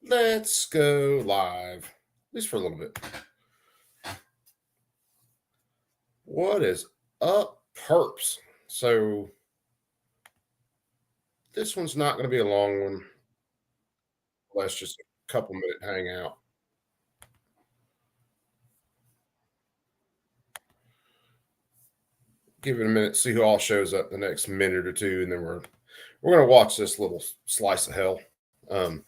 Let's go live, at least for a little bit. What is up, perps? So this one's not going to be a long one. Let's just a couple minute hangout. Give it a minute, see who all shows up the next minute or two, and then we're gonna watch this little slice of hell. Um,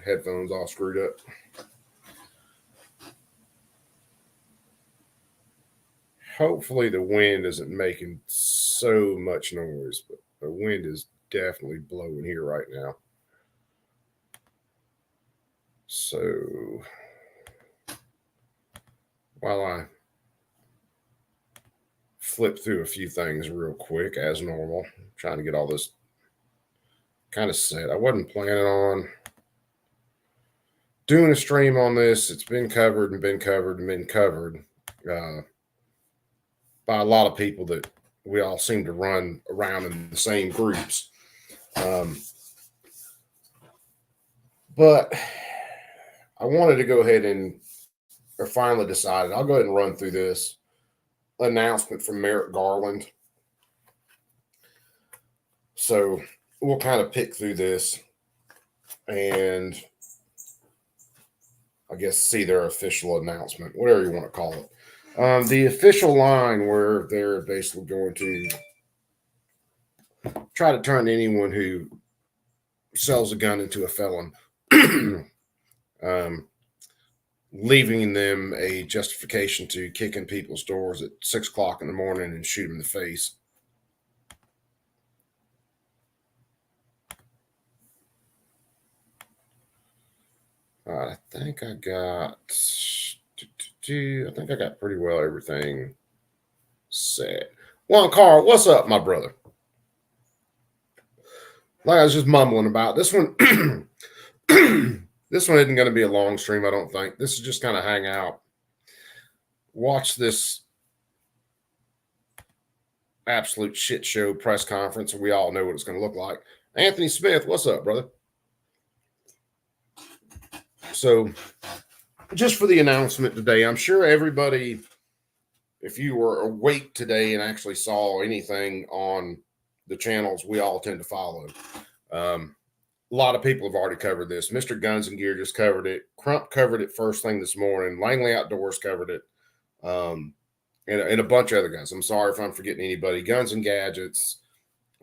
Headphones all screwed up. Hopefully the wind isn't making so much noise, but the wind is definitely blowing here right now. So while I flip through a few things real quick, as normal, trying to get all this kind of set. I wasn't planning on doing a stream on this. It's been covered and been covered and been covered by a lot of people that we all seem to run around in the same groups. But I wanted to go ahead and, or finally decided, I'll go ahead and run through this announcement from Merrick Garland. So we'll kind of pick through this and I guess see their official announcement, whatever you want to call it. The official line where they're basically going to try to turn anyone who sells a gun into a felon, leaving them a justification to kick in people's doors at 6 o'clock in the morning and shoot them in the face. I think I got pretty well everything set. Well, Carl, what's up, my brother? Like I was just mumbling about this one. This one isn't going to be a long stream, I don't think. This is just kind of hang out, watch this absolute shit show press conference, and we all know what it's going to look like. Anthony Smith, what's up, brother? So just for the announcement today, I'm sure everybody, if you were awake today and actually saw anything on the channels we all tend to follow, a lot of people have already covered this. Mr. Guns and Gear just covered it. Crump covered it first thing this morning. Langley Outdoors covered it. And a bunch of other guys. I'm sorry if I'm forgetting anybody. Guns and Gadgets,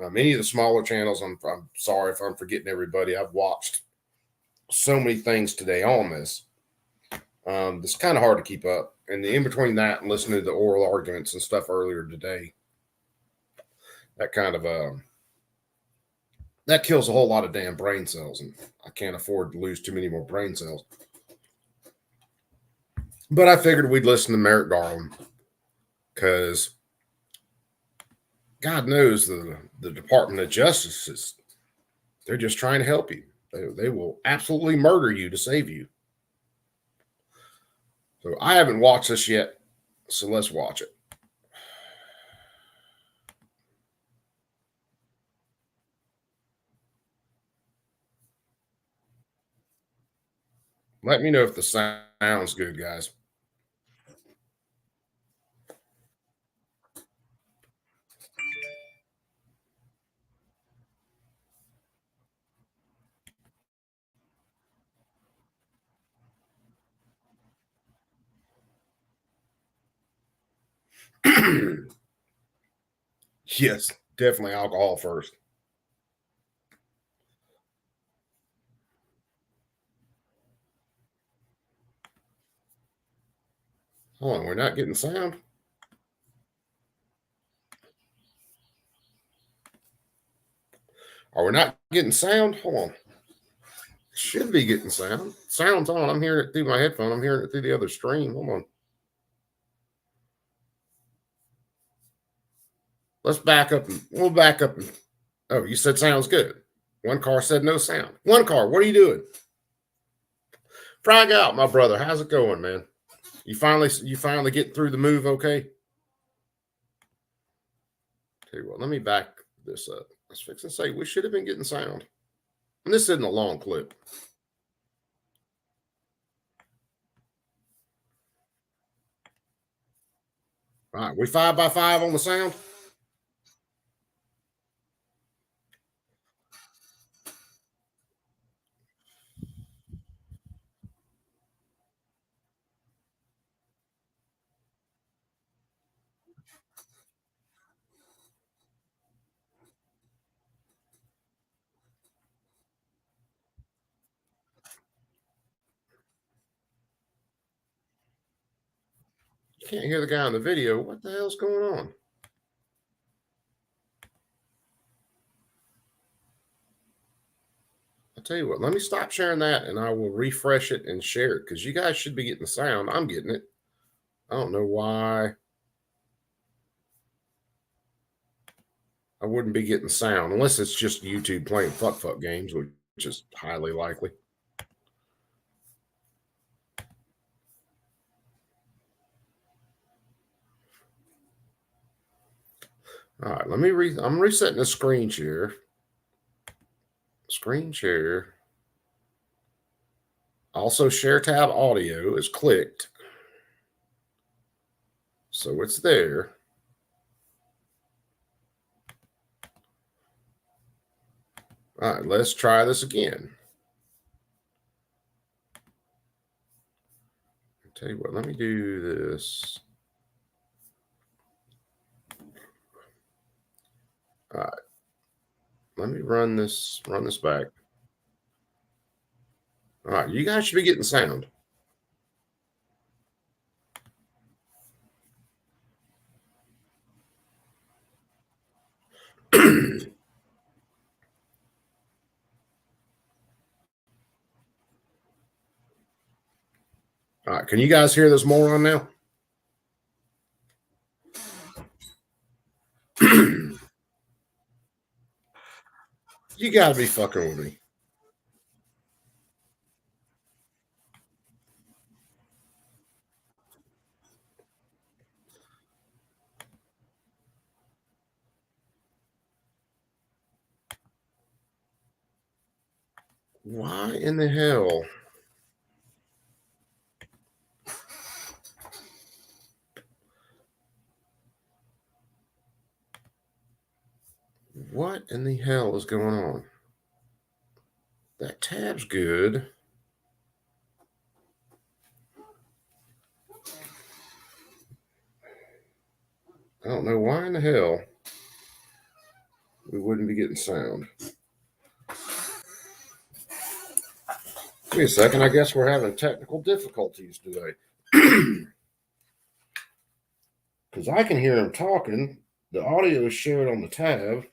any of the smaller channels, I'm sorry if I'm forgetting everybody. I've watched so many things today on this. It's kind of hard to keep up. And in between that and listening to the oral arguments and stuff earlier today, that kind of that kills a whole lot of damn brain cells, and I can't afford to lose too many more brain cells. But I figured we'd listen to Merrick Garland because God knows the Department of Justice they're just trying to help you. They will absolutely murder you to save you. So I haven't watched this yet, so let's watch it. Let me know if the sound's good, guys. Yes, definitely alcohol first. Hold on, we're not getting sound. Are we not getting sound? Hold on. Should be getting sound. Sound's on. I'm hearing it through my headphone. I'm hearing it through the other stream. Hold on. Let's back up. We'll back up. Oh, you said sounds good. One car said no sound. One car, what are you doing? Frag out, my brother. How's it going, man? You finally get through the move, okay? Tell you what, let me back this up. I was fixing to say we should have been getting sound. And this isn't a long clip. All right, we 5x5 on the sound. You can't hear the guy in the video. What the hell's going on? I'll tell you what, let me stop sharing that and I will refresh it and share it because you guys should be getting the sound. I'm getting it. I don't know why I wouldn't be getting sound unless it's just YouTube playing fuck games, which is highly likely. All right, I'm resetting the screen share. Screen share. Also, share tab audio is clicked. So it's there. All right, let's try this again. I'll tell you what, let me do this. All right. Let me run this back. All right, you guys should be getting sound. All right, can you guys hear this moron now? You gotta be fucking with me. Why in the hell? What in the hell is going on? That tab's good. I don't know why in the hell we wouldn't be getting sound. Give me a second. I guess we're having technical difficulties today. Because I can hear him talking. The audio is shared on the tab.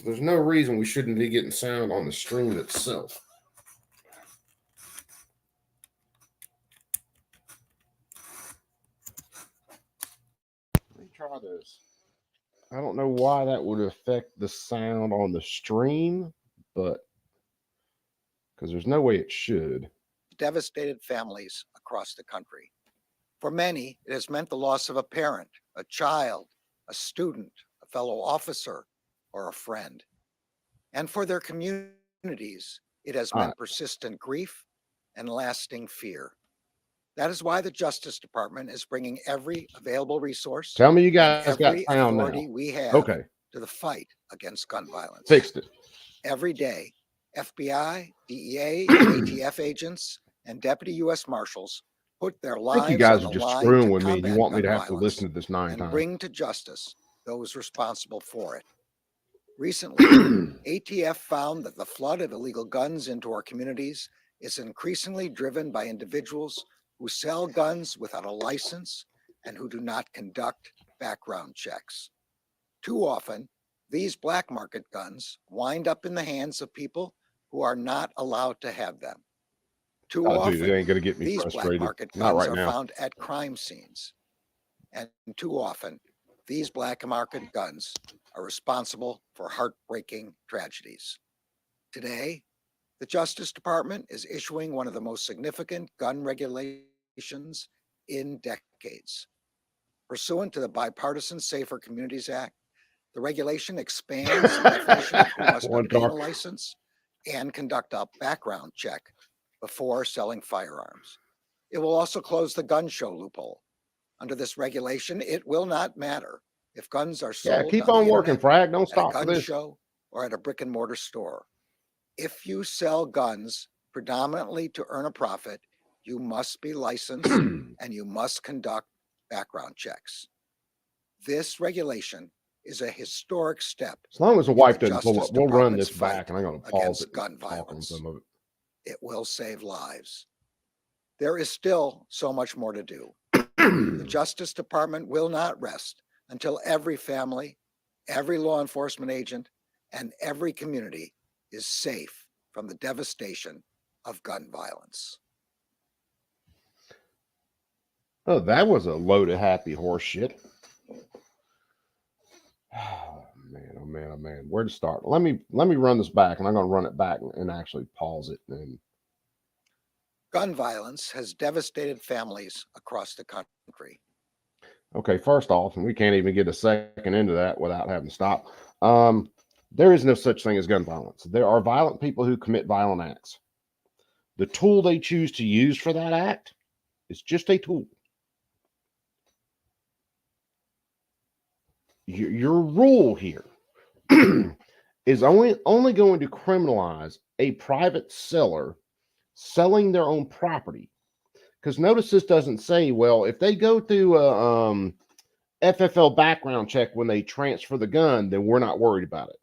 There's no reason we shouldn't be getting sound on the stream itself. Let me try this. I don't know why that would affect the sound on the stream, but because there's no way it should. Devastated families across the country. For many, it has meant the loss of a parent, a child, a student, a fellow officer, or a friend. And for their communities, it has meant persistent grief and lasting fear. That is why the Justice Department is bringing every available resource. Tell me you guys got every sound authority now. we have Okay. To the fight against gun violence. Fixed it. Every day, FBI, DEA, ATF agents, and deputy U.S. Marshals put their lives you guys on are the just line screwing to with me. You combat want me to gun have to violence listen to this 9 and times. bring to justice those responsible for it. Recently, ATF found that the flood of illegal guns into our communities is increasingly driven by individuals who sell guns without a license and who do not conduct background checks. Too often, these black market guns wind up in the hands of people who are not allowed to have them. Too often, dude, it ain't gonna get me these frustrated. black market Not guns right are now. found at crime scenes. And too often, these black market guns are responsible for heartbreaking tragedies. Today, the Justice Department is issuing one of the most significant gun regulations in decades. Pursuant to the Bipartisan Safer Communities Act, The regulation expands the definition of who must One obtain a car. license and conduct a background check before selling firearms. It will also close the gun show loophole. Under this regulation, it will not matter if guns are Yeah, sold keep on on the working, internet, Frag. Don't at a stop for gun this. show, or at a brick and mortar store. If you sell guns predominantly to earn a profit, you must be licensed and you must conduct background checks. This regulation is a historic step As long as the in wife the doesn't pull Justice up, we'll run Department's this back, fight and I'm going to pause it against gun and talk on violence. some of it. It will save lives. There is still so much more to do. The Justice Department will not rest until every family, every law enforcement agent, and every community is safe from the devastation of gun violence. Oh, that was a load of happy horse shit. Oh man, oh man, oh man. Where to start? Let me run this back, and I'm going to run it back and actually pause it. And Gun violence has devastated families across the country. okay, first off, and we can't even get a second into that without having to stop. There is no such thing as gun violence. There are violent people who commit violent acts. The tool they choose to use for that act is just a tool. Your rule here is only going to criminalize a private seller selling their own property. Because notice this doesn't say, well, if they go through a FFL background check when they transfer the gun, then we're not worried about it.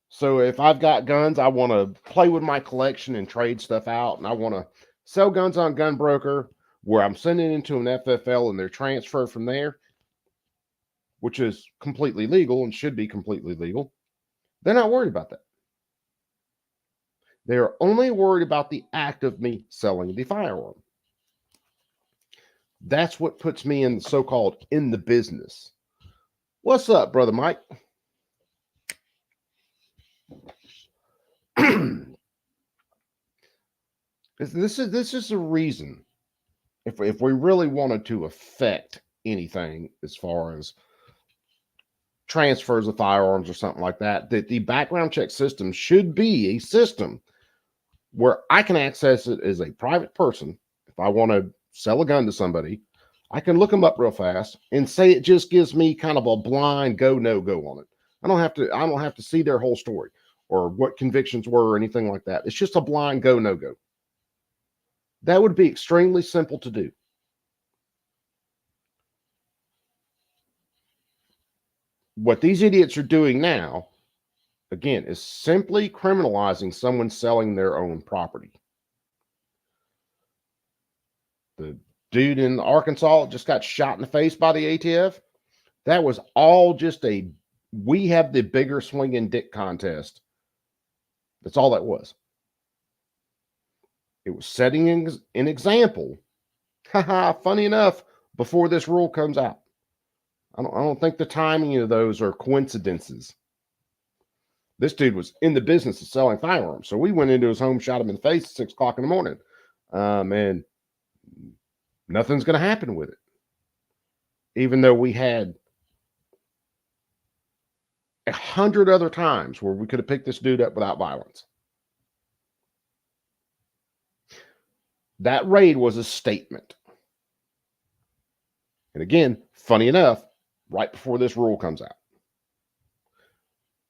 So if I've got guns, I want to play with my collection and trade stuff out, and I want to sell guns on Gunbroker, where I'm sending into an FFL and they're transferred from there, which is completely legal and should be completely legal. They're not worried about that. They're only worried about the act of me selling the firearm. That's what puts me in so-called in the business. What's up, brother Mike? This is a reason, if we really wanted to affect anything as far as transfers of firearms or something like that, that the background check system should be a system where I can access it as a private person. If I want to sell a gun to somebody, I can look them up real fast and say it just gives me kind of a blind go, no go on it. I don't have to see their whole story or what convictions were or anything like that. It's just a blind go, no go. That would be extremely simple to do. What these idiots are doing now, again, is simply criminalizing someone selling their own property. The dude in Arkansas just got shot in the face by the ATF. That was all just we have the bigger swinging dick contest. That's all that was. It was setting an example. Haha, funny enough, before this rule comes out. I don't think the timing of those are coincidences. This dude was in the business of selling firearms. So we went into his home, shot him in the face at 6 o'clock in the morning. And nothing's going to happen with it. Even though we had 100 other times where we could have picked this dude up without violence. That raid was a statement. And again, funny enough, right before this rule comes out.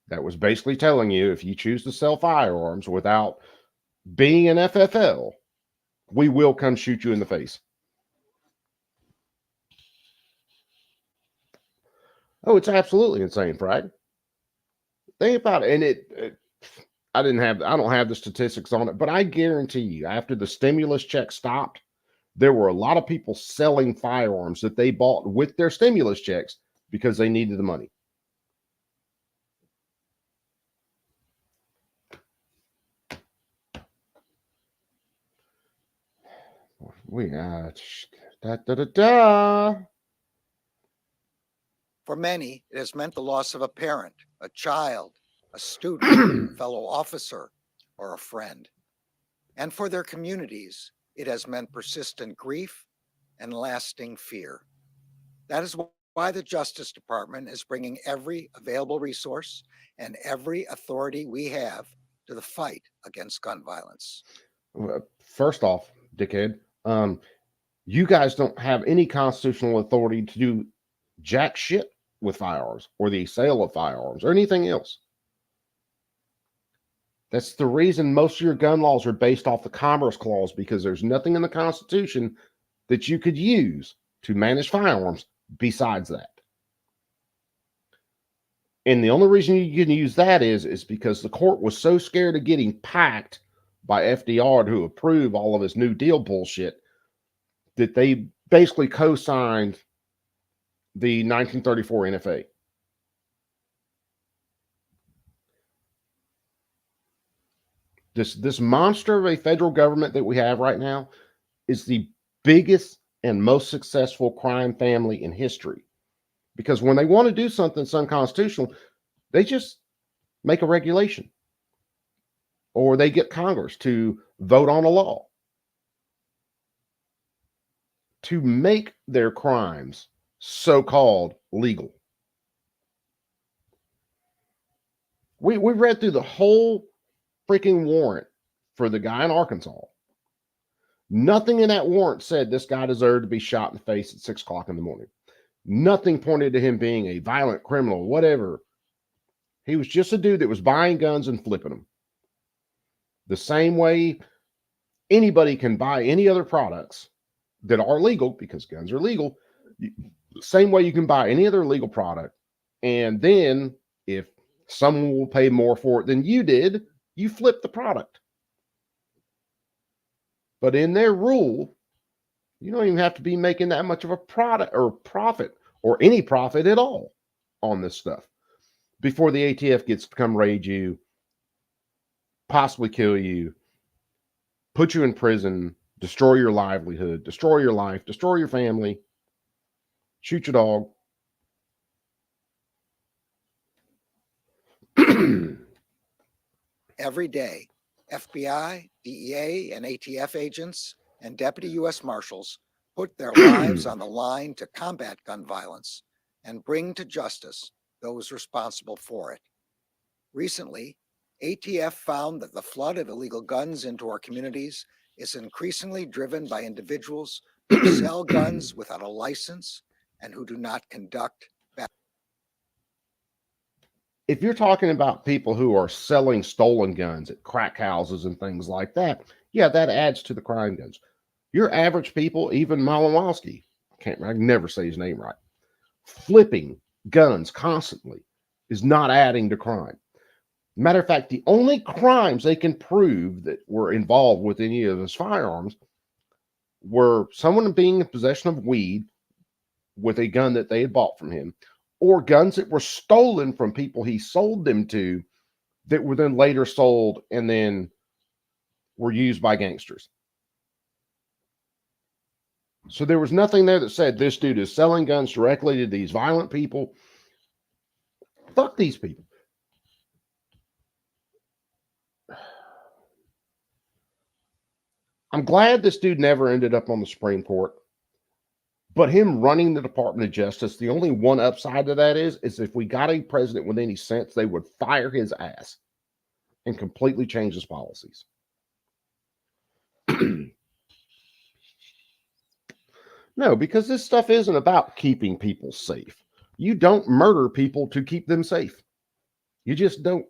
That was basically telling you, if you choose to sell firearms without being an FFL, we will come shoot you in the face. Oh, it's absolutely insane, Frag. Think about it. And I don't have the statistics on it, but I guarantee you, after the stimulus check stopped, there were a lot of people selling firearms that they bought with their stimulus checks because they needed the money. For many, it has meant the loss of a parent, a child, a student, a fellow officer, or a friend. And for their communities, it has meant persistent grief and lasting fear. That is why the Justice Department is bringing every available resource and every authority we have to the fight against gun violence. First off, dickhead, you guys don't have any constitutional authority to do jack shit with firearms or the sale of firearms or anything else. That's the reason most of your gun laws are based off the Commerce Clause, because there's nothing in the Constitution that you could use to manage firearms besides that. And the only reason you can use that is because the court was so scared of getting packed by FDR to approve all of his New Deal bullshit that they basically co-signed the 1934 NFA. This monster of a federal government that we have right now is the biggest and most successful crime family in history. Because when they want to do something that's unconstitutional, they just make a regulation. Or they get Congress to vote on a law to make their crimes so-called legal. We read through the whole freaking warrant for the guy in Arkansas. Nothing in that warrant said this guy deserved to be shot in the face at 6 o'clock in the morning. Nothing pointed to him being a violent criminal, whatever. He was just a dude that was buying guns and flipping them. The same way anybody can buy any other products that are legal, because guns are legal. The same way you can buy any other legal product. And then if someone will pay more for it than you did, you flip the product. But in their rule, you don't even have to be making that much of a product or profit or any profit at all on this stuff before the ATF gets to come raid you, possibly kill you, put you in prison, destroy your livelihood, destroy your life, destroy your family, shoot your dog. Every day, FBI, DEA, and ATF agents and deputy U.S. Marshals put their lives on the line to combat gun violence and bring to justice those responsible for it. Recently, ATF found that the flood of illegal guns into our communities is increasingly driven by individuals who sell guns without a license and who do not conduct. If you're talking about people who are selling stolen guns at crack houses and things like that, yeah, that adds to the crime guns. Your average people, even Malowski, I can never say his name right, flipping guns constantly is not adding to crime. Matter of fact, the only crimes they can prove that were involved with any of his firearms were someone being in possession of weed with a gun that they had bought from him, or guns that were stolen from people he sold them to that were then later sold and then were used by gangsters. So there was nothing there that said this dude is selling guns directly to these violent people. Fuck these people. I'm glad this dude never ended up on the Supreme Court. But him running the Department of Justice, the only one upside to that is if we got a president with any sense, they would fire his ass and completely change his policies. No, because this stuff isn't about keeping people safe. You don't murder people to keep them safe. You just don't.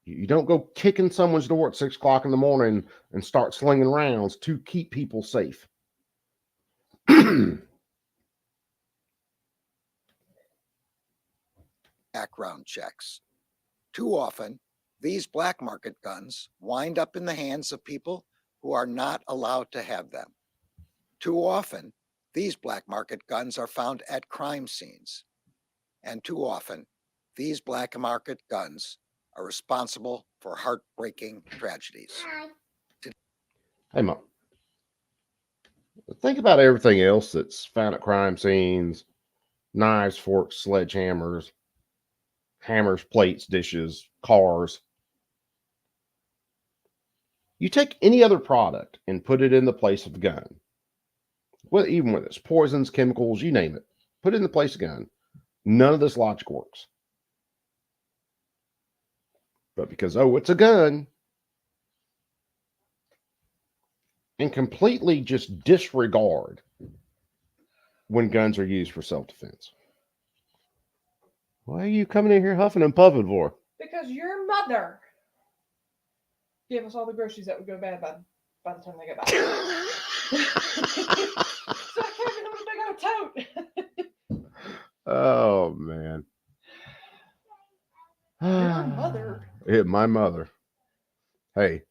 You don't go kicking someone's door at 6 o'clock in the morning and start slinging rounds to keep people safe. Background checks. Too often, these black market guns wind up in the hands of people who are not allowed to have them. Too often, these black market guns are found at crime scenes. And too often, these black market guns are responsible for heartbreaking tragedies. Hey, Mom. Think about everything else that's found at crime scenes: knives, forks, sledgehammers, hammers, plates, dishes, cars. You take any other product and put it in the place of a gun. Well, even with it's poisons, chemicals, you name it, put it in the place of gun. None of this logic works. But because, oh, it's a gun, and completely just disregard when guns are used for self-defense. Why are you coming in here huffing and puffing for? Because your mother gave us all the groceries that would go bad by the time they got back. So I carried them in a big old tote. Oh, man. Your mother. Yeah, my mother. Hey,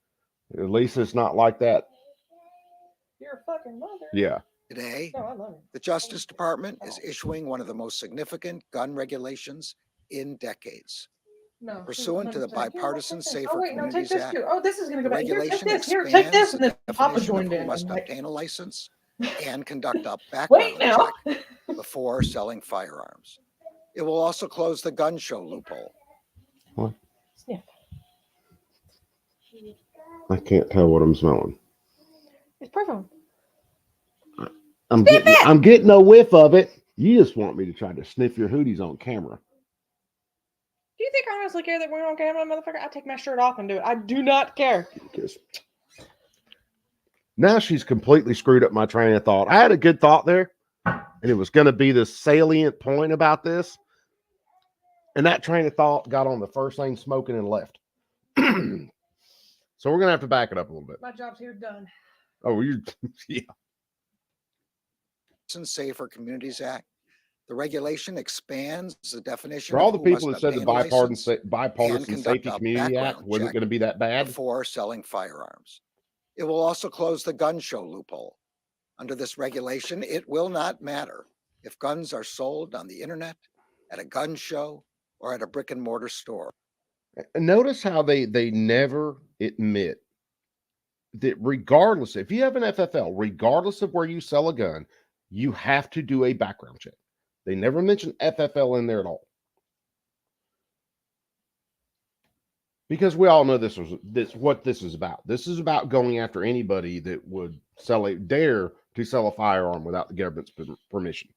at least it's not like that. Your fucking mother. Yeah. Today, No, I love her. the Justice Department is issuing one of the most significant gun regulations in decades. No, Pursuant to the 100%. Bipartisan Here, Safer oh, wait, no, take Communities this Act, too. Oh, this is going to the go back. Here, take regulation this. Here, take this. expands And the then Papa definition of joined who in. must I'm like, obtain a license and conduct a wait background now. check before selling firearms. It will also close the gun show loophole. What? Sniff. I can't tell what I'm smelling. It's perfume. I'm getting a whiff of it. You just want me to try to sniff your hooties on camera. Do you think I honestly care that we're on camera, motherfucker? I take my shirt off and do it. I do not care. Because now she's completely screwed up my train of thought. I had a good thought there, and it was going to be the salient point about this. And that train of thought got on the first thing smoking and left. So we're going to have to back it up a little bit. My job's here done. Oh, you, yeah. Safer Communities Act. The regulation expands the definition For all the of who people that must said the obtain a license bipartisan and Safety conduct a Community Act background wasn't check going to be that bad. before selling firearms. It will also close the gun show loophole. Under this regulation, it will not matter if guns are sold on the internet, at a gun show, or at a brick and mortar store. Notice how they never admit that regardless, if you have an FFL, regardless of where you sell a gun, you have to do a background check. They never mention FFL in there at all. Because we all know what this is about. This is about going after anybody that would dare to sell a firearm without the government's permission.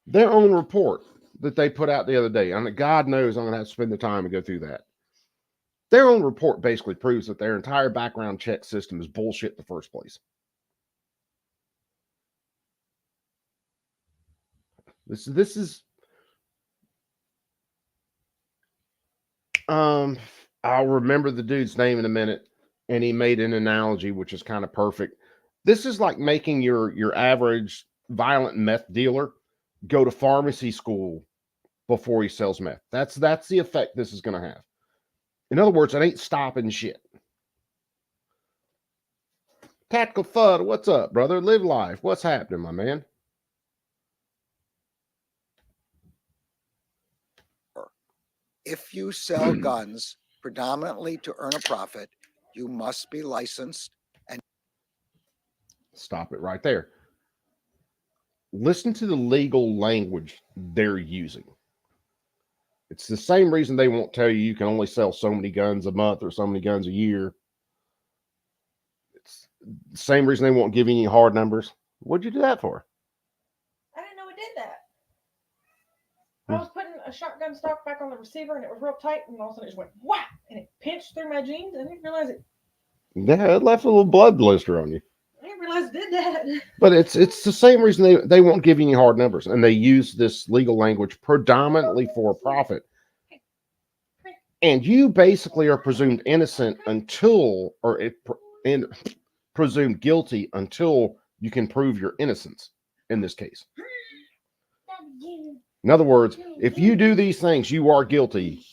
Their own report that they put out the other day, and God knows I'm going to have to spend the time and go through that. Their own report basically proves that their entire background check system is bullshit in the first place. This is I'll remember the dude's name in a minute, and he made an analogy which is kind of perfect. This is like making your average violent meth dealer go to pharmacy school before he sells meth. That's the effect this is going to have. In other words, it ain't stopping shit. Tactical Fudd, what's up, brother? Live life. What's happening, my man? If you sell guns predominantly to earn a profit, you must be licensed and stop it right there. Listen to the legal language they're using. It's the same reason they won't tell you can only sell so many guns a month or so many guns a year. It's the same reason they won't give you any hard numbers. What'd you do that for? I didn't know it did that. I was putting a shotgun stock back on the receiver and it was real tight, and all of a sudden it just went whack, and it pinched through my jeans. I didn't realize it. Yeah, it left a little blood blister on you. I didn't realize it did that. But it's the same reason they won't give you any hard numbers, and they use this legal language predominantly for profit. And you basically are presumed innocent presumed guilty until you can prove your innocence in this case. In other words, if you do these things, you are guilty,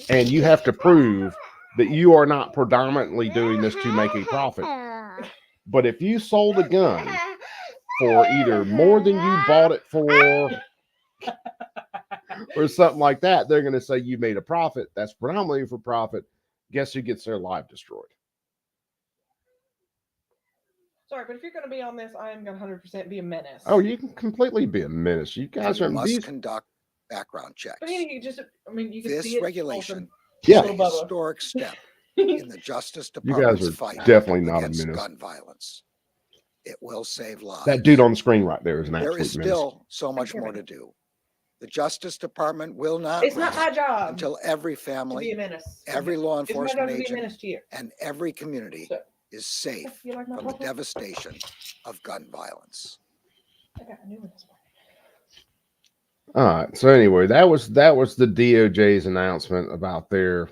and you have to prove that you are not predominantly doing this to make a profit. But if you sold a gun for either more than you bought it for or something like that, they're going to say you made a profit. That's predominantly for profit. Guess who gets their life destroyed? Sorry, but if you're going to be on this, I am going to 100% be a menace. Oh, you can completely be a menace. You guys are must conduct background checks. But you can this see regulation yeah. is a historic step in the Justice You guys Department's are fight definitely not a against menace. gun violence. It will save lives. That dude on the screen right there is an There absolute is menace. still so much more to do. The Justice Department will not It's not my rest job until every to be family, a menace. every law It's my job enforcement to be a agent, menace to you. and every community So, is safe you like my from the papa? devastation of gun violence. I got a new one this morning. All right. So anyway, that was the DOJ's announcement about their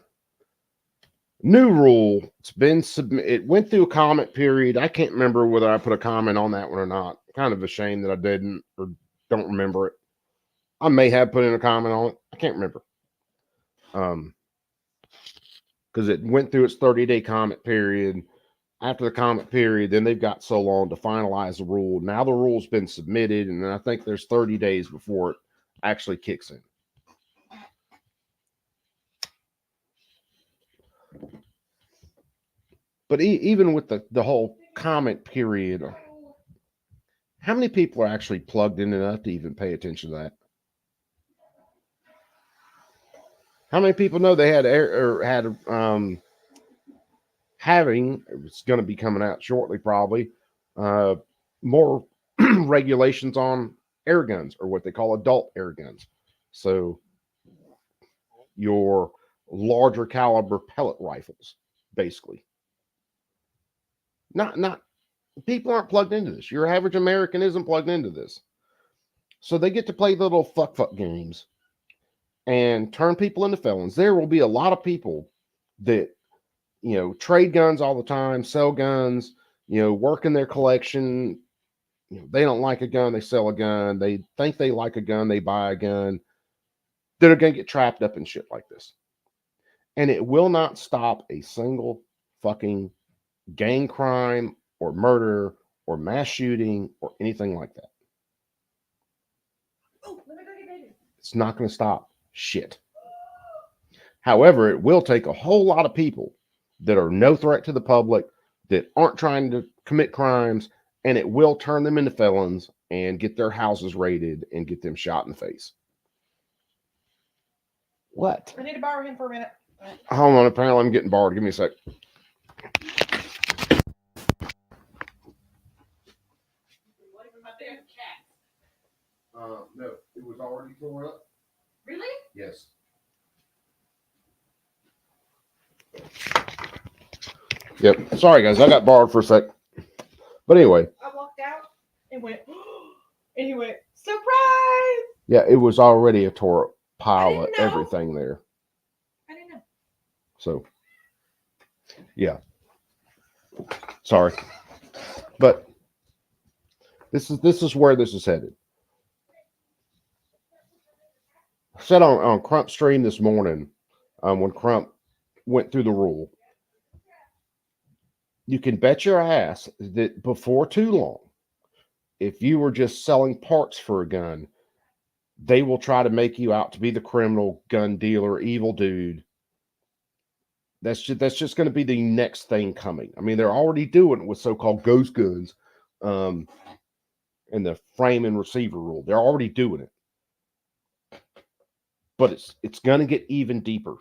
new rule. It's been submitted. It went through a comment period. I can't remember whether I put a comment on that one or not. Kind of a shame that I didn't or don't remember it. I may have put in a comment on it. I can't remember. Because it went through its 30-day comment period. After the comment period, then they've got so long to finalize the rule. Now the rule's been submitted, and I think there's 30 days before it actually kicks in. But even with the whole comment period, how many people are actually plugged in enough to even pay attention to that? How many people know they had having, it's going to be coming out shortly probably, more regulations on air guns, or what they call adult air guns. So your larger caliber pellet rifles, basically. Not people aren't plugged into this. Your average American isn't plugged into this. So they get to play little fuck games and turn people into felons. There will be a lot of people that, trade guns all the time, sell guns, work in their collection. They don't like a gun, they sell a gun. They think they like a gun, they buy a gun. They're going to get trapped up in shit like this. And it will not stop a single fucking gang crime or murder or mass shooting or anything like that. Oh, let me go get baby. It's not going to stop shit. However, it will take a whole lot of people that are no threat to the public, that aren't trying to commit crimes, and it will turn them into felons and get their houses raided and get them shot in the face. What? I need to borrow him for a minute. Hold on, apparently I'm getting bored. Give me a sec. No, it was already tore up. Really? Yes. Yep. Sorry, guys. I got borrowed for a sec. But anyway. I walked out and went, and he went, surprise! Yeah, it was already a tore up pile of know. everything there. I didn't know. So, yeah. Sorry. But this is where this is headed. I said on Crump's stream this morning, when Crump went through the rule, you can bet your ass that before too long, if you were just selling parts for a gun, they will try to make you out to be the criminal, gun dealer, evil dude. That's just going to be the next thing coming. I mean, they're already doing it with so-called ghost guns, and the frame and receiver rule. They're already doing it. But it's going to get even deeper.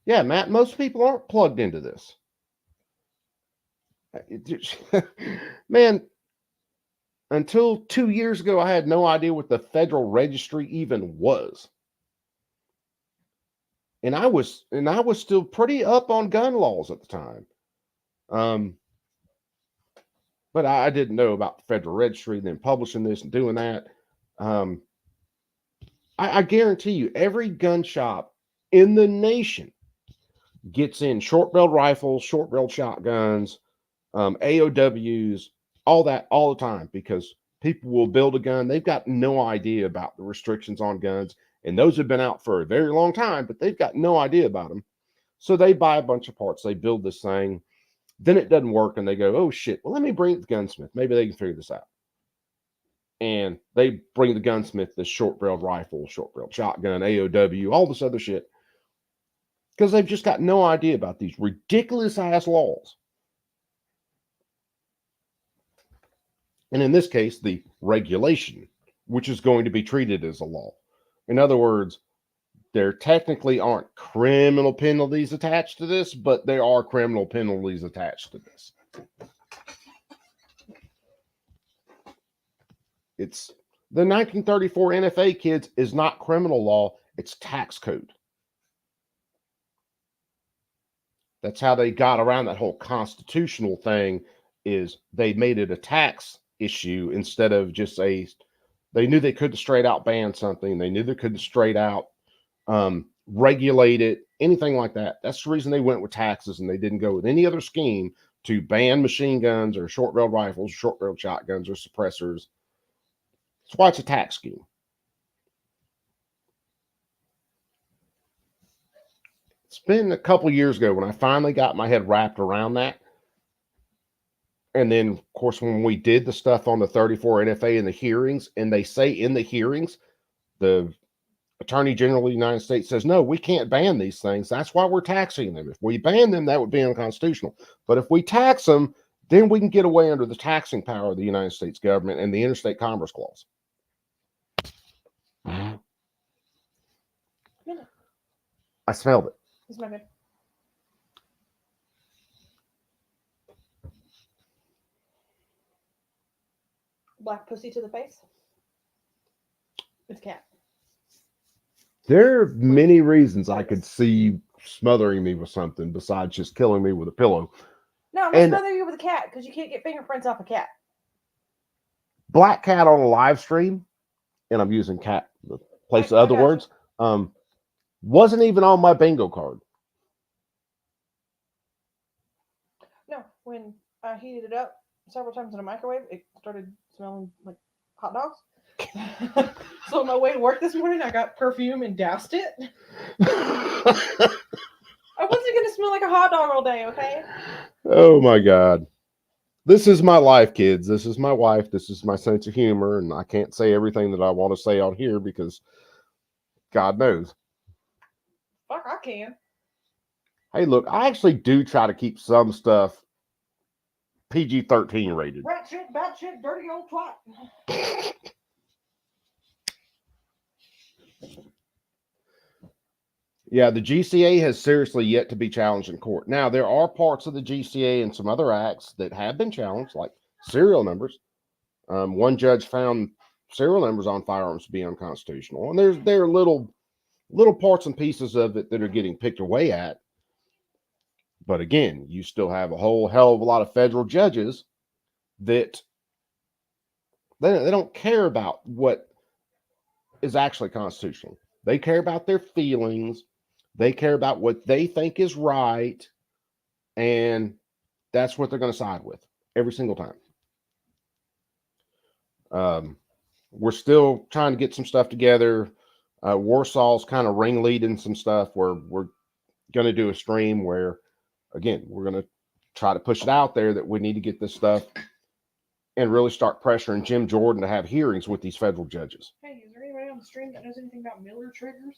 Yeah, Matt, most people aren't plugged into this. Man, until 2 years ago, I had no idea what the Federal Registry even was. And I was still pretty up on gun laws at the time. But I didn't know about the Federal Registry, then publishing this and doing that. I guarantee you, every gun shop in the nation gets in short-barreled rifles, short-barreled shotguns, AOWs, all that all the time, because people will build a gun. They've got no idea about the restrictions on guns, and those have been out for a very long time, but they've got no idea about them. So they buy a bunch of parts. They build this thing. Then it doesn't work, and they go, oh, shit, well, let me bring it to the gunsmith. Maybe they can figure this out. And they bring the gunsmith this short-barreled rifle, short-barreled shotgun, AOW, all this other shit, because they've just got no idea about these ridiculous-ass laws. And in this case, the regulation, which is going to be treated as a law. In other words, There technically aren't criminal penalties attached to this, but there are criminal penalties attached to this. It's the 1934 NFA, kids, is not criminal law, it's tax code. That's how they got around that whole constitutional thing, is they made it a tax issue instead of just they knew they couldn't straight out ban something. They knew they couldn't straight out regulate it, anything like that. That's the reason they went with taxes, and they didn't go with any other scheme to ban machine guns or short-barreled rifles, short-barreled shotguns, or suppressors. That's why it's a tax scheme. It's been a couple years ago when I finally got my head wrapped around that. And then, of course, when we did the stuff on the 34 NFA in the hearings, and they say in the hearings, the Attorney General of the United States says, no, we can't ban these things. That's why we're taxing them. If we ban them, that would be unconstitutional. But if we tax them, then we can get away under the taxing power of the United States government and the Interstate Commerce Clause. I smelled it. It's not good. Black pussy to the face. It's a cat. There are many reasons I could see smothering me with something besides just killing me with a pillow. No, I'm going to smother you with a cat because you can't get fingerprints off a cat. Black cat on a live stream, and I'm using cat in place of other words, wasn't even on my bingo card. No, when I heated it up several times in a microwave, it started smelling like hot dogs. So on my way to work this morning, I got perfume and doused it. I wasn't going to smell like a hot dog all day, okay? Oh my God. This is my life, kids. This is my wife. This is my sense of humor. And I can't say everything that I want to say out here because God knows. Fuck, I can. Hey, look, I actually do try to keep some stuff PG-13 rated. Rat shit, bad shit, dirty old twat. Yeah, the GCA has seriously yet to be challenged in court. Now, there are parts of the GCA and some other acts that have been challenged, like serial numbers. One judge found serial numbers on firearms to be unconstitutional. And there are little parts and pieces of it that are getting picked away at. But again, you still have a whole hell of a lot of federal judges that they don't care about what is actually constitutional. They care about their feelings. They care about what they think is right. And that's what they're going to side with every single time. We're still trying to get some stuff together. Warsaw's kind of ringleading some stuff where we're going to do a stream where, again, we're going to try to push it out there that we need to get this stuff and really start pressuring Jim Jordan to have hearings with these federal judges. Hey, is there anybody on the stream that knows anything about Miller triggers?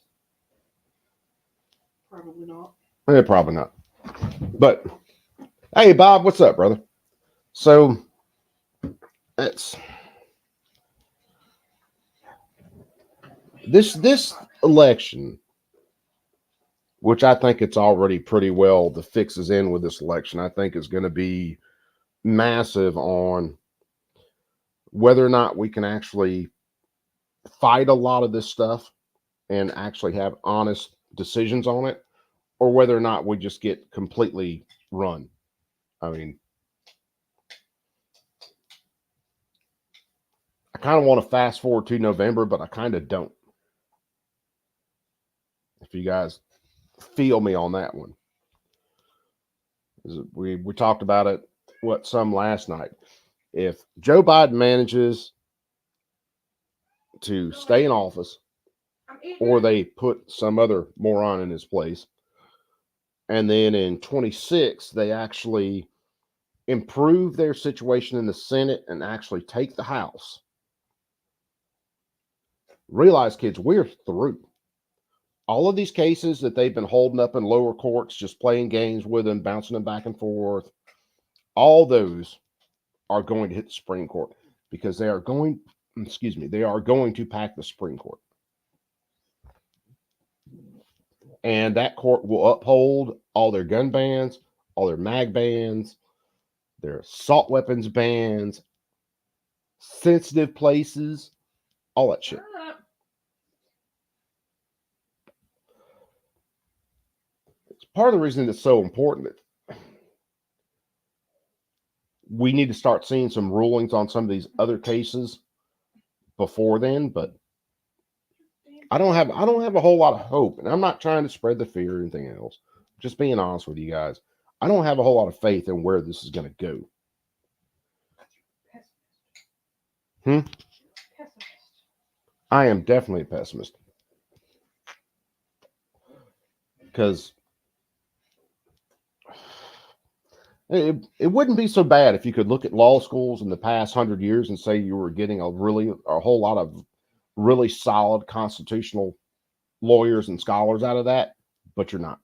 Probably not. Yeah, probably not. But hey, Bob, what's up, brother? So it's this election, which I think it's already pretty well the fix is in with this election. I think is going to be massive on whether or not we can actually fight a lot of this stuff and actually have honest decisions on it, or whether or not we just get completely run. I mean, I kind of want to fast forward to November, but I kind of don't. If you guys feel me on that one. We talked about it, some last night. If Joe Biden manages to stay in office, or they put some other moron in his place, and then in 26, they actually improve their situation in the Senate and actually take the House. Realize, kids, we're through. All of these cases that they've been holding up in lower courts, just playing games with them, bouncing them back and forth, all those are going to hit the Supreme Court because they are going to pack the Supreme Court. And that court will uphold all their gun bans, all their mag bans, their assault weapons bans, sensitive places, all that shit. It's part of the reason it's so important that we need to start seeing some rulings on some of these other cases before then, but I don't have a whole lot of hope, and I'm not trying to spread the fear or anything else. Just being honest with you guys. I don't have a whole lot of faith in where this is going to go. I am definitely a pessimist. Because it wouldn't be so bad if you could look at law schools in the past 100 years and say you were getting a whole lot of really solid constitutional lawyers and scholars out of that, but you're not.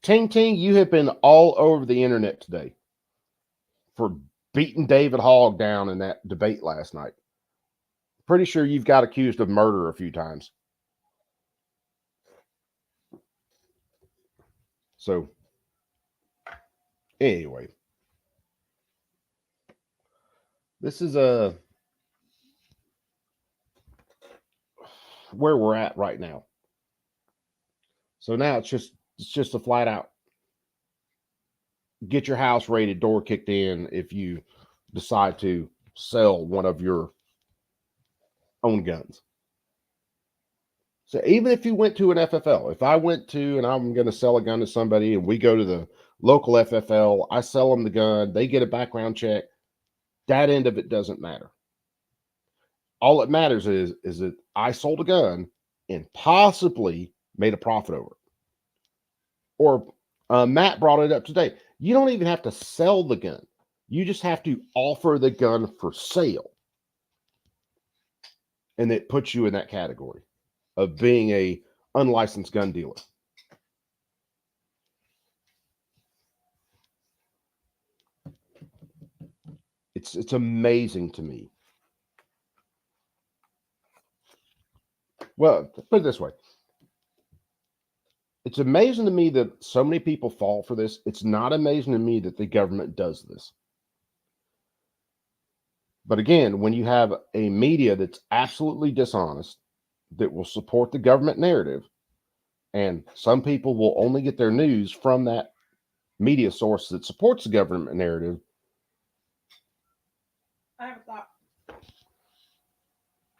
Ting Ting, you have been all over the internet today for beating David Hogg down in that debate last night. Pretty sure you've got accused of murder a few times. So, anyway, this is where we're at right now. So now it's just a flat out get your house raided, door kicked in if you decide to sell one of your own guns. So even if you went to an FFL, if I went to and I'm going to sell a gun to somebody and we go to the local FFL, I sell them the gun, they get a background check, that end of it doesn't matter. All that matters is that I sold a gun and possibly made a profit over it. Or Matt brought it up today. You don't even have to sell the gun. You just have to offer the gun for sale. And it puts you in that category of being a unlicensed gun dealer. It's amazing to me. Well, put it this way. It's amazing to me that so many people fall for this. It's not amazing to me that the government does this. But again, when you have a media that's absolutely dishonest, that will support the government narrative, and some people will only get their news from that media source that supports the government narrative. I have a thought.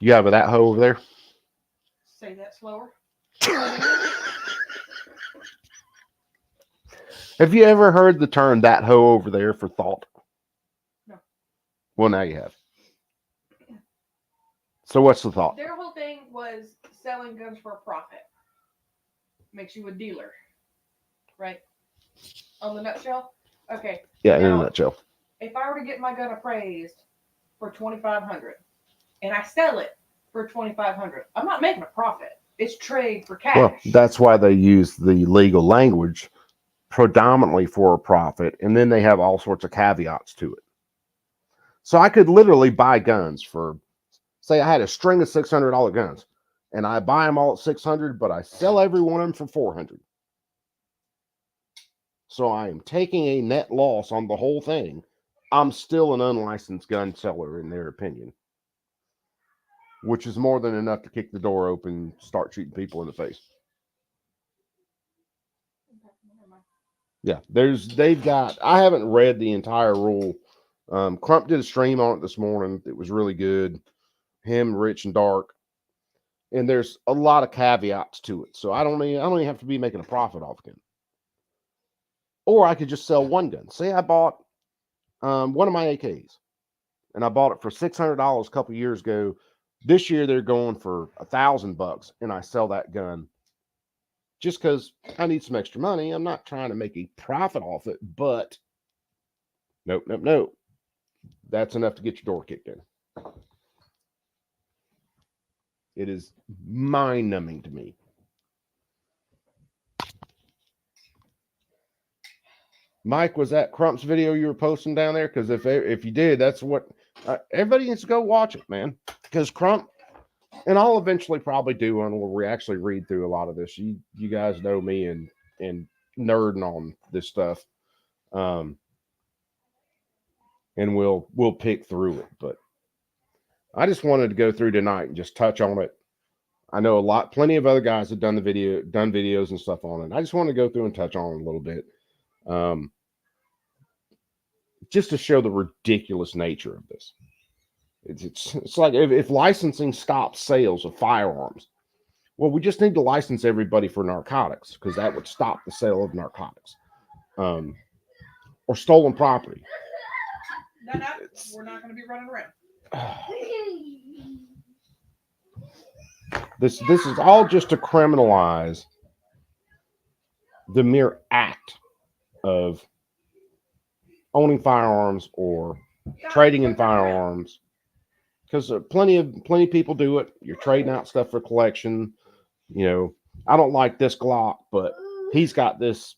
You have that hoe over there? Say that slower. Have you ever heard the term "that hoe over there" for thought? No. Well, now you have. So what's the thought? Their whole thing was selling guns for a profit. Makes you a dealer. Right? On the nutshell? Okay. Yeah, in a nutshell. If I were to get my gun appraised for $2,500 and I sell it for $2,500, I'm not making a profit. It's trade for cash. Well, that's why they use the legal language predominantly for a profit, and then they have all sorts of caveats to it. So I could literally buy guns for, say I had a string of $600 guns, and I buy them all at $600, but I sell every one of them for $400. So I am taking a net loss on the whole thing. I'm still an unlicensed gun seller in their opinion, which is more than enough to kick the door open and start shooting people in the face. Yeah, I haven't read the entire rule. Crump did a stream on it this morning. It was really good. Him, Rich, and Dark. And there's a lot of caveats to it. So I don't even have to be making a profit off gun. Or I could just sell one gun. Say I bought one of my AKs, and I bought it for $600 a couple years ago. This year they're going for $1,000, and I sell that gun just because I need some extra money. I'm not trying to make a profit off it, but nope. That's enough to get your door kicked in. It is mind-numbing to me. Mike, was that Crump's video you were posting down there? Because if you did, that's what everybody needs to go watch it, man. Because Crump And I'll eventually probably do one where we actually read through a lot of this. You guys know me and nerding on this stuff. And we'll pick through it. But I just wanted to go through tonight and just touch on it. I know plenty of other guys have done videos and stuff on it. I just want to go through and touch on it a little bit. Just to show the ridiculous nature of this. It's like if licensing stops sales of firearms, well, we just need to license everybody for narcotics because that would stop the sale of narcotics, or stolen property. No, we're not going to be running around. This is all just to criminalize the mere act of owning firearms or trading in firearms, because plenty of people do it. You're trading out stuff for collection. You know, I don't like this Glock, but he's got this,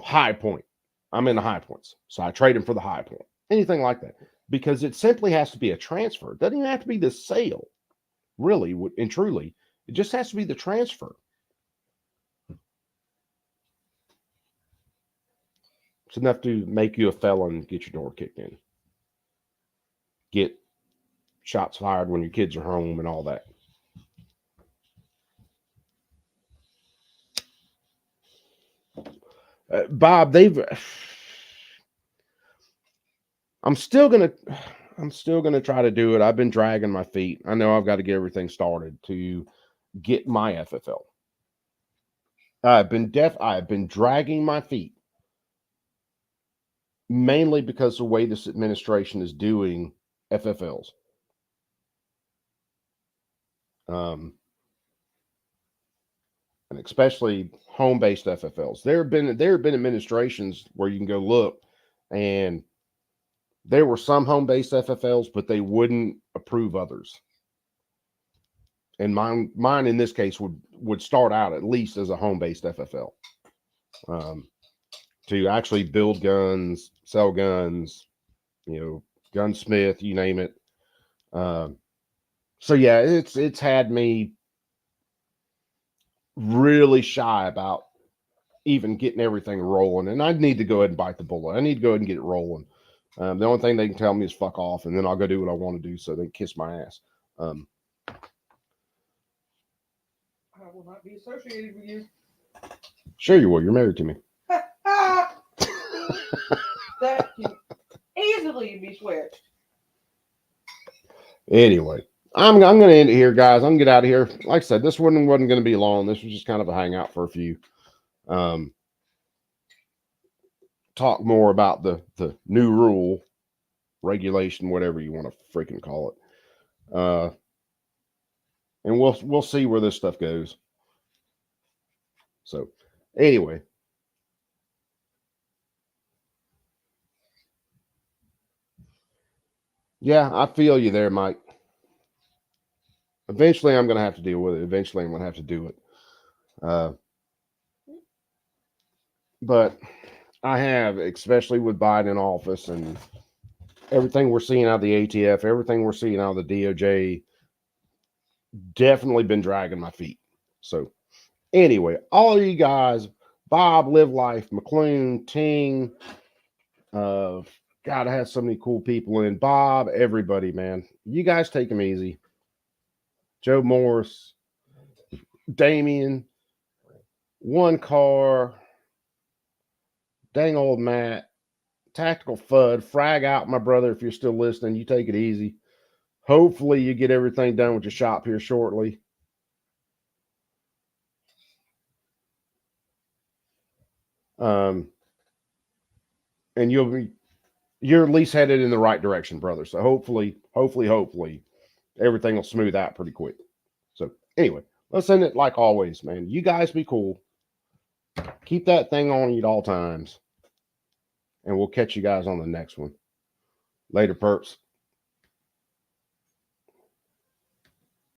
high point. I'm in the high points, so I trade him for the high point. Anything like that, because it simply has to be a transfer. It doesn't even have to be the sale, really and truly. It just has to be the transfer. It's enough to make you a felon and get your door kicked in. Get shots fired when your kids are home and all that. Bob, I'm still gonna try to do it. I've been dragging my feet. I know I've got to get everything started to get my FFL. I've been dragging my feet, mainly because of the way this administration is doing FFLs. And especially home-based FFLs. There have been administrations where you can go look, and there were some home-based FFLs, but they wouldn't approve others. And mine in this case would start out at least as a home-based FFL. To actually build guns, sell guns, gunsmith, you name it. So yeah, it's had me really shy about even getting everything rolling, and I need to go ahead and bite the bullet. I need to go ahead and get it rolling. The only thing they can tell me is fuck off, and then I'll go do what I want to do, so they can kiss my ass. I will not be associated with you. Sure you will. You're married to me. That can easily be switched. Anyway, I'm going to end it here, guys. I'm going to get out of here. Like I said, this one wasn't going to be long. This was just kind of a hangout for a few. Talk more about the new rule, regulation, whatever you want to freaking call it. And we'll see where this stuff goes. So anyway. Yeah, I feel you there, Mike. Eventually, I'm going to have to deal with it. Eventually, I'm going to have to do it. But I have, especially with Biden in office and everything we're seeing out of the ATF, everything we're seeing out of the DOJ, definitely been dragging my feet. So anyway, all of you guys, Bob, Live Life, McClune, Ting, God, I have so many cool people in. Bob, everybody, man. You guys take them easy. Joe Morris, Damien, One Car, dang old Matt, Tactical Fud, Frag Out, my brother, if you're still listening, you take it easy. Hopefully you get everything done with your shop here shortly. And you're at least headed in the right direction, brother. So hopefully, everything will smooth out pretty quick. So anyway, let's end it like always, man. You guys be cool. Keep that thing on you at all times. And we'll catch you guys on the next one. Later, perps.